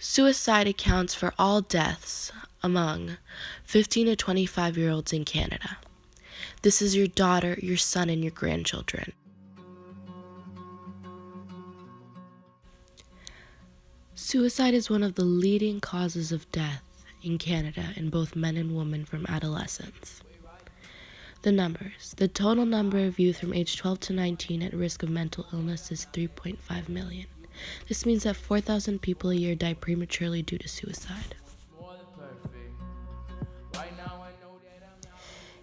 Suicide accounts for all deaths among 15 to 25-year-olds in Canada. This is your daughter, your son, and your grandchildren. Suicide is one of the leading causes of death in Canada in both men and women from adolescence. The numbers. The total number of youth from age 12 to 19 at risk of mental illness is 3.5 million. This means that 4,000 people a year die prematurely due to suicide.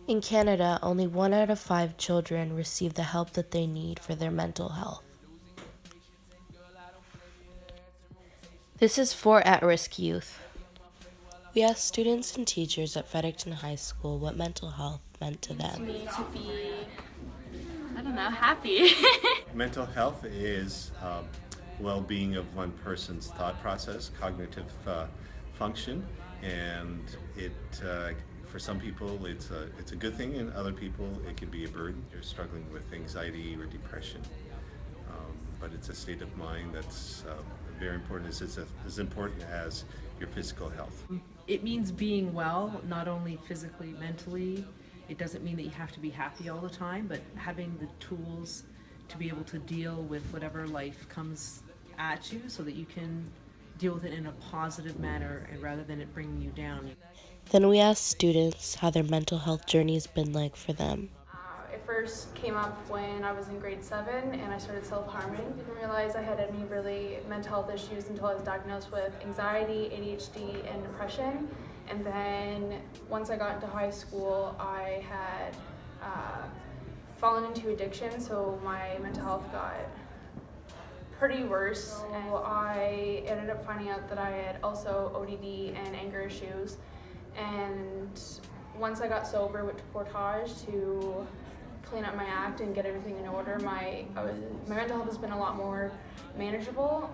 In Canada, only 1 out of 5 children receive the help that they need for their mental health. This is for at-risk youth. We asked students and teachers at Fredericton High School what mental health meant to them. To me, to be, happy. Mental health is well-being of one person's thought process, cognitive function, and it for some people it's a good thing, and other people it can be a burden. You're struggling with anxiety or depression, but it's a state of mind that's very important. It's as important as your physical health. It means being well, not only physically, mentally. It doesn't mean that you have to be happy all the time, but having the tools to be able to deal with whatever life comes at you so that you can deal with it in a positive manner and rather than it bringing you down. Then we asked students how their mental health journey has been like for them. It first came up when I was in grade 7 and I started self-harming. I didn't realize I had any really mental health issues until I was diagnosed with anxiety, ADHD, and depression. And then once I got into high school, I had fallen into addiction, so my mental health got pretty worse. And I ended up finding out that I had also ODD and anger issues. And once I got sober, went to Portage to clean up my act and get everything in order. My mental health has been a lot more manageable.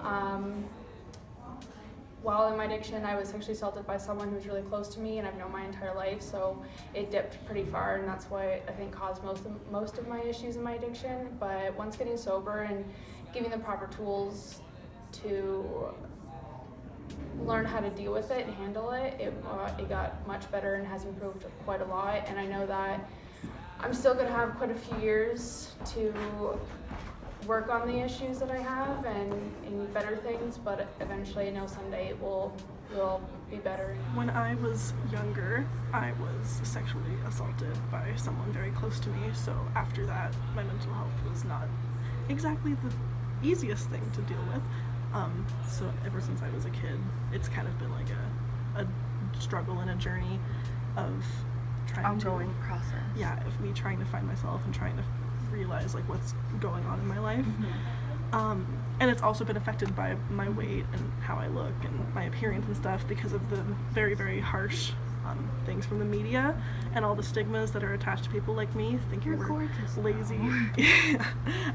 While in my addiction, I was sexually assaulted by someone who was really close to me, and I've known my entire life, so it dipped pretty far, and that's why I think caused most of my issues in my addiction. But once getting sober and giving the proper tools to learn how to deal with it and handle it, it got much better and has improved quite a lot. And I know that I'm still going to have quite a few years to work on the issues that I have and better things, but eventually I know someday it will be better. When I was younger, I was sexually assaulted by someone very close to me, so after that my mental health was not exactly the easiest thing to deal with. So ever since I was a kid, it's kind of been like a struggle and a journey of trying Ongoing process. Yeah, of me trying to find myself and trying to realize like what's going on in my life. And it's also been affected by my weight and how I look and my appearance and stuff because of the very, very harsh things from the media and all the stigmas that are attached to people like me thinking You're we're gorgeous, lazy. Yeah,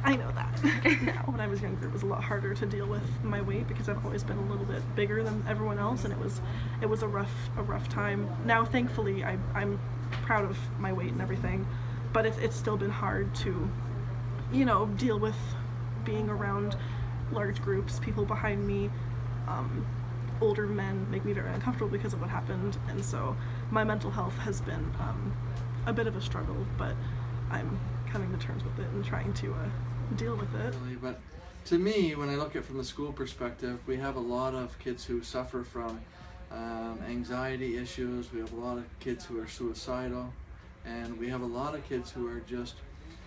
I know that. Now, when I was younger, it was a lot harder to deal with my weight because I've always been a little bit bigger than everyone else, and it was a rough time. Now, thankfully, I'm proud of my weight and everything, but it's still been hard to, deal with being around large groups, people behind me. Older men make me very uncomfortable because of what happened, and so my mental health has been a bit of a struggle, but I'm coming to terms with it and trying to deal with it. But to me, when I look at it from the school perspective, we have a lot of kids who suffer from anxiety issues, we have a lot of kids who are suicidal, and we have a lot of kids who are just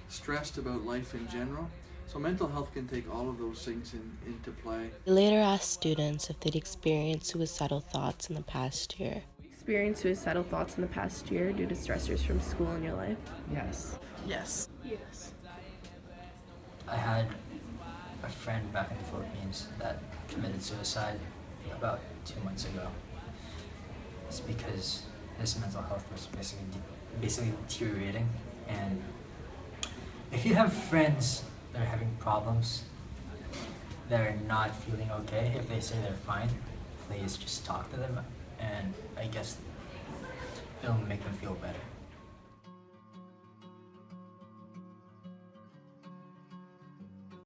stressed about life in general. So mental health can take all of those things into play. We later asked students if they'd experienced suicidal thoughts in the past year. Experienced suicidal thoughts in the past year due to stressors from school in your life? Yes. Yes. I had a friend back in the Philippines that committed suicide about 2 months ago. It's because his mental health was basically deteriorating, and if you have friends that are having problems, that are not feeling okay, if they say they're fine, please just talk to them, and I guess it'll make them feel better.